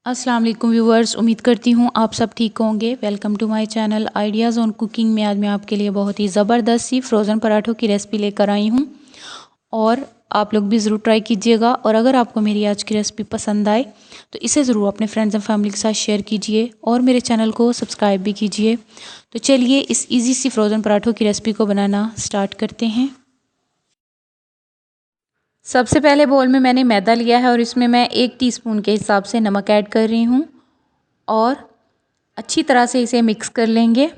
अस्सलाम वालेकुम व्यूवर्स, उम्मीद करती हूँ आप सब ठीक होंगे। Welcome to my channel ideas on cooking में आज मैं आपके लिए बहुत ही ज़बरदस्त सी फ्रोज़न पराठों की रेसिपी लेकर आई हूँ और आप लोग भी ज़रूर ट्राई कीजिएगा। और अगर आपको मेरी आज की रेसिपी पसंद आए तो इसे ज़रूर अपने फ्रेंड्स एंड फैमिली के साथ शेयर कीजिए और मेरे चैनल को सब्सक्राइब भी कीजिए। तो चलिए इस ईजी सी फ्रोज़न पराठों की रेसिपी को बनाना स्टार्ट करते हैं। सबसे पहले बोल में मैंने मैदा लिया है और इसमें मैं 1 टीस्पून के हिसाब से नमक ऐड कर रही हूँ और अच्छी तरह से इसे मिक्स कर लेंगे।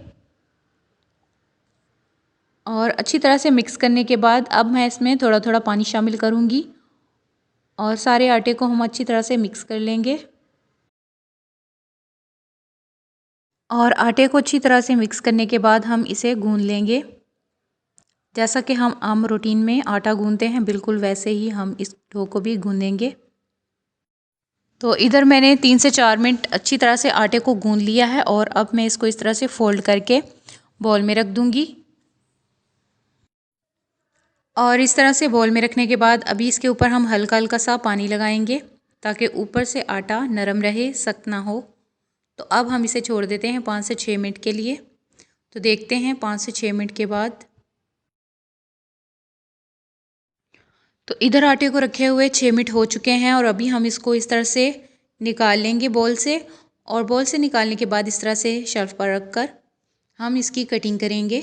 और अच्छी तरह से मिक्स करने के बाद अब मैं इसमें थोड़ा थोड़ा पानी शामिल करूँगी और सारे आटे को हम अच्छी तरह से मिक्स कर लेंगे। और आटे को अच्छी तरह से मिक्स करने के बाद हम इसे गूंद लेंगे। जैसा कि हम आम रूटीन में आटा गूंदते हैं बिल्कुल वैसे ही हम इस डो को भी गूंदेंगे। तो इधर मैंने 3 से 4 मिनट अच्छी तरह से आटे को गूंद लिया है और अब मैं इसको इस तरह से फोल्ड करके बॉल में रख दूंगी। और इस तरह से बॉल में रखने के बाद अभी इसके ऊपर हम हल्का हल्का सा पानी लगाएंगे ताकि ऊपर से आटा नरम रहे, सख्त ना हो। तो अब हम इसे छोड़ देते हैं 5 से 6 मिनट के लिए। तो देखते हैं 5 से 6 मिनट के बाद। तो इधर आटे को रखे हुए 6 मिनट हो चुके हैं और अभी हम इसको इस तरह से निकाल लेंगे बॉल से। और बॉल से निकालने के बाद इस तरह से शेल्फ पर रख कर हम इसकी कटिंग करेंगे।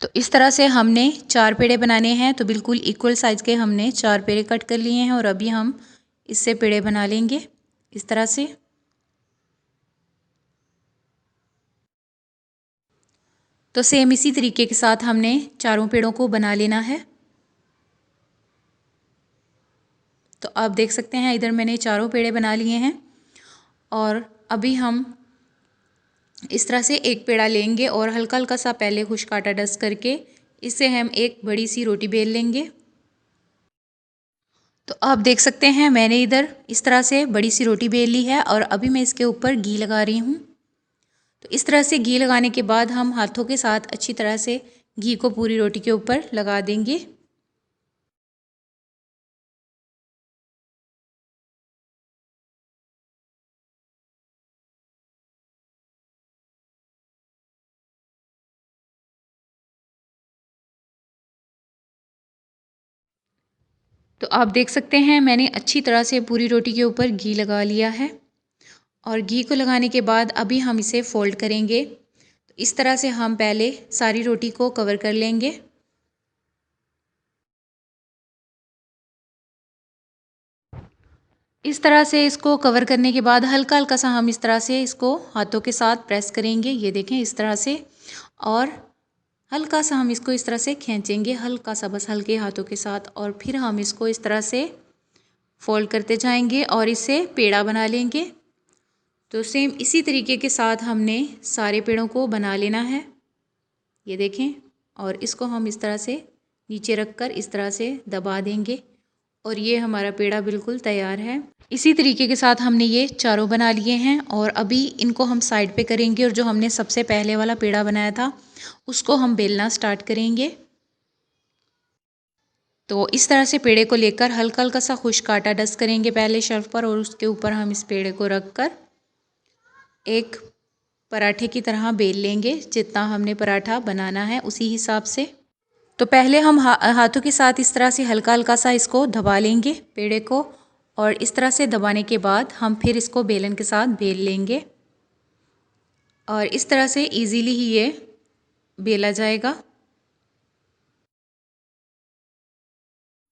तो इस तरह से हमने 4 पेड़े बनाने हैं। तो बिल्कुल इक्वल साइज़ के हमने 4 पेड़े कट कर लिए हैं और अभी हम इससे पेड़े बना लेंगे इस तरह से। तो सेम इसी तरीके के साथ हमने चारों पेड़ों को बना लेना है। तो आप देख सकते हैं इधर मैंने चारों पेड़े बना लिए हैं और अभी हम इस तरह से एक पेड़ा लेंगे और हल्का हल्का सा पहले खुश्क आटा डस्ट करके इससे हम एक बड़ी सी रोटी बेल लेंगे। तो आप देख सकते हैं मैंने इधर इस तरह से बड़ी सी रोटी बेल ली है और अभी मैं इसके ऊपर घी लगा रही हूँ। तो इस तरह से घी लगाने के बाद हम हाथों के साथ अच्छी तरह से घी को पूरी रोटी के ऊपर लगा देंगे। तो आप देख सकते हैं मैंने अच्छी तरह से पूरी रोटी के ऊपर घी लगा लिया है और घी को लगाने के बाद अभी हम इसे फोल्ड करेंगे। तो इस तरह से हम पहले सारी रोटी को कवर कर लेंगे। इस तरह से इसको कवर करने के बाद हल्का हल्का सा हम इस तरह से इसको हाथों के साथ प्रेस करेंगे। ये देखें इस तरह से। और हल्का सा हम इसको इस तरह से खींचेंगे, हल्का सा बस हल्के हाथों के साथ। और फिर हम इसको इस तरह से फोल्ड करते जाएंगे और इसे पेड़ा बना लेंगे। तो सेम इसी तरीके के साथ हमने सारे पेड़ों को बना लेना है। ये देखें। और इसको हम इस तरह से नीचे रख कर इस तरह से दबा देंगे और ये हमारा पेड़ा बिल्कुल तैयार है। इसी तरीके के साथ हमने ये चारों बना लिए हैं और अभी इनको हम साइड पे करेंगे और जो हमने सबसे पहले वाला पेड़ा बनाया था उसको हम बेलना स्टार्ट करेंगे। तो इस तरह से पेड़े को लेकर हल्का हल्का सा खुश्क आटा डस्ट करेंगे पहले शेल्फ पर और उसके ऊपर हम इस पेड़े को रख कर एक पराठे की तरह बेल लेंगे। जितना हमने पराठा बनाना है उसी हिसाब से। तो पहले हम हाथों के साथ इस तरह से हल्का हल्का सा इसको दबा लेंगे पेड़े को और इस तरह से दबाने के बाद हम फिर इसको बेलन के साथ बेल लेंगे और इस तरह से इजीली ही ये बेला जाएगा।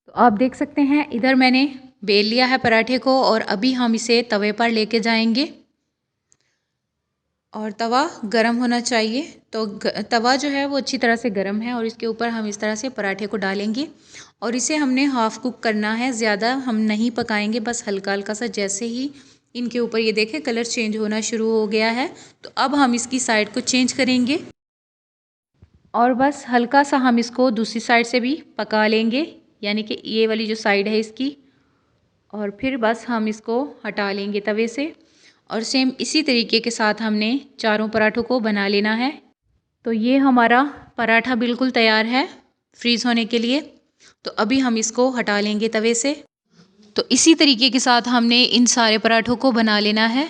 तो आप देख सकते हैं इधर मैंने बेल लिया है पराठे को और अभी हम इसे तवे पर लेके जाएंगे और तवा गरम होना चाहिए। तो तवा जो है वो अच्छी तरह से गरम है और इसके ऊपर हम इस तरह से पराठे को डालेंगे और इसे हमने हाफ कुक करना है, ज़्यादा हम नहीं पकाएंगे, बस हल्का हल्का सा। जैसे ही इनके ऊपर ये देखें कलर चेंज होना शुरू हो गया है तो अब हम इसकी साइड को चेंज करेंगे और बस हल्का सा हम इसको दूसरी साइड से भी पका लेंगे, यानी कि ये वाली जो साइड है इसकी। और फिर बस हम इसको हटा लेंगे तवे से और सेम इसी तरीके के साथ हमने चारों पराठों को बना लेना है। तो ये हमारा पराठा बिल्कुल तैयार है फ्रीज़ होने के लिए। तो अभी हम इसको हटा लेंगे तवे से। तो इसी तरीके के साथ हमने इन सारे पराठों को बना लेना है।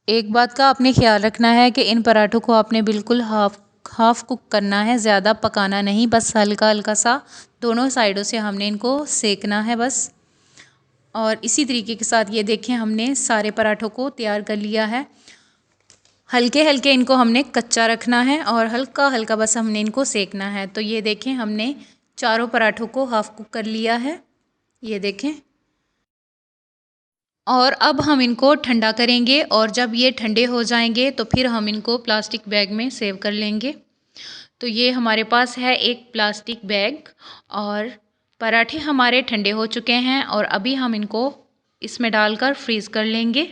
एक बात का आपने ख्याल रखना है कि इन पराठों को आपने बिल्कुल हाफ कुक करना है, ज़्यादा पकाना नहीं, बस हल्का हल्का सा दोनों साइडों से हमने इनको सेकना है बस। और इसी तरीके के साथ ये देखें हमने सारे पराठों को तैयार कर लिया है। हल्के हल्के इनको हमने कच्चा रखना है और हल्का हल्का बस हमने इनको सेकना है। तो ये देखें हमने चारों पराठों को हाफ कुक कर लिया है, ये देखें। और अब हम इनको ठंडा करेंगे और जब ये ठंडे हो जाएंगे तो फिर हम इनको प्लास्टिक बैग में सेव कर लेंगे। तो ये हमारे पास है एक प्लास्टिक बैग और पराठे हमारे ठंडे हो चुके हैं और अभी हम इनको इसमें डालकर फ्रीज़ कर लेंगे।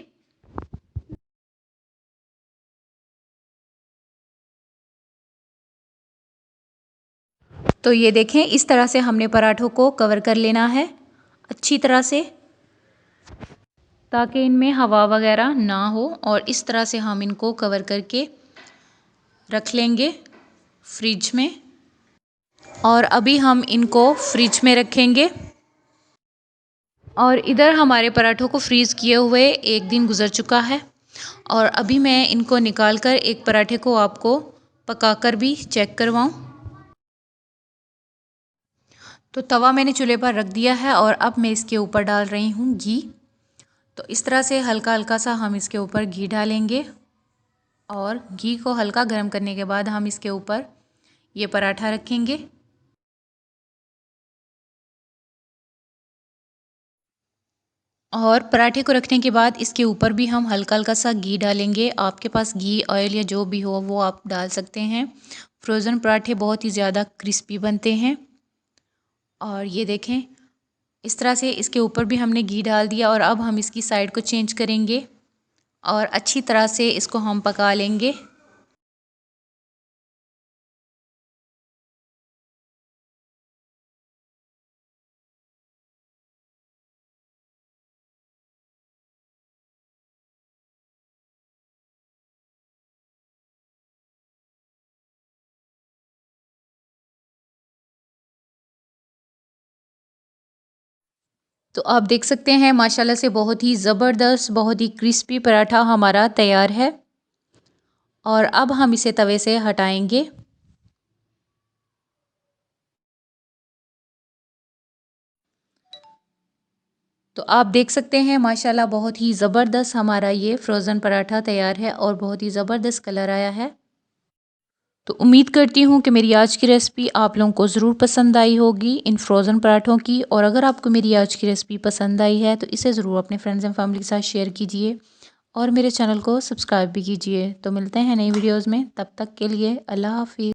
तो ये देखें इस तरह से हमने पराठों को कवर कर लेना है अच्छी तरह से, ताकि इनमें हवा वगैरह ना हो। और इस तरह से हम इनको कवर करके रख लेंगे फ्रिज में। और अभी हम इनको फ्रिज में रखेंगे। और इधर हमारे पराठों को फ्रीज़ किए हुए एक दिन गुज़र चुका है और अभी मैं इनको निकाल कर एक पराठे को आपको पकाकर भी चेक करवाऊँ। तो तवा मैंने चूल्हे पर रख दिया है और अब मैं इसके ऊपर डाल रही हूँ घी। तो इस तरह से हल्का हल्का सा हम इसके ऊपर घी डालेंगे और घी को हल्का गर्म करने के बाद हम इसके ऊपर ये पराठा रखेंगे। और पराठे को रखने के बाद इसके ऊपर भी हम हल्का हल्का सा घी डालेंगे। आपके पास घी ऑयल या जो भी हो वो आप डाल सकते हैं। फ्रोज़न पराठे बहुत ही ज़्यादा क्रिस्पी बनते हैं। और ये देखें इस तरह से इसके ऊपर भी हमने घी डाल दिया और अब हम इसकी साइड को चेंज करेंगे और अच्छी तरह से इसको हम पका लेंगे। तो आप देख सकते हैं माशाल्लाह से बहुत ही ज़बरदस्त, बहुत ही क्रिस्पी पराठा हमारा तैयार है। और अब हम इसे तवे से हटाएंगे। तो आप देख सकते हैं माशाल्लाह बहुत ही ज़बरदस्त हमारा ये फ्रोज़न पराठा तैयार है और बहुत ही ज़बरदस्त कलर आया है। तो उम्मीद करती हूँ कि मेरी आज की रेसिपी आप लोगों को ज़रूर पसंद आई होगी इन फ्रोज़न पराठों की। और अगर आपको मेरी आज की रेसिपी पसंद आई है तो इसे ज़रूर अपने फ्रेंड्स एंड फैमिली के साथ शेयर कीजिए और मेरे चैनल को सब्सक्राइब भी कीजिए। तो मिलते हैं नई वीडियोज़ में, तब तक के लिए अल्लाह हाफ़िज़।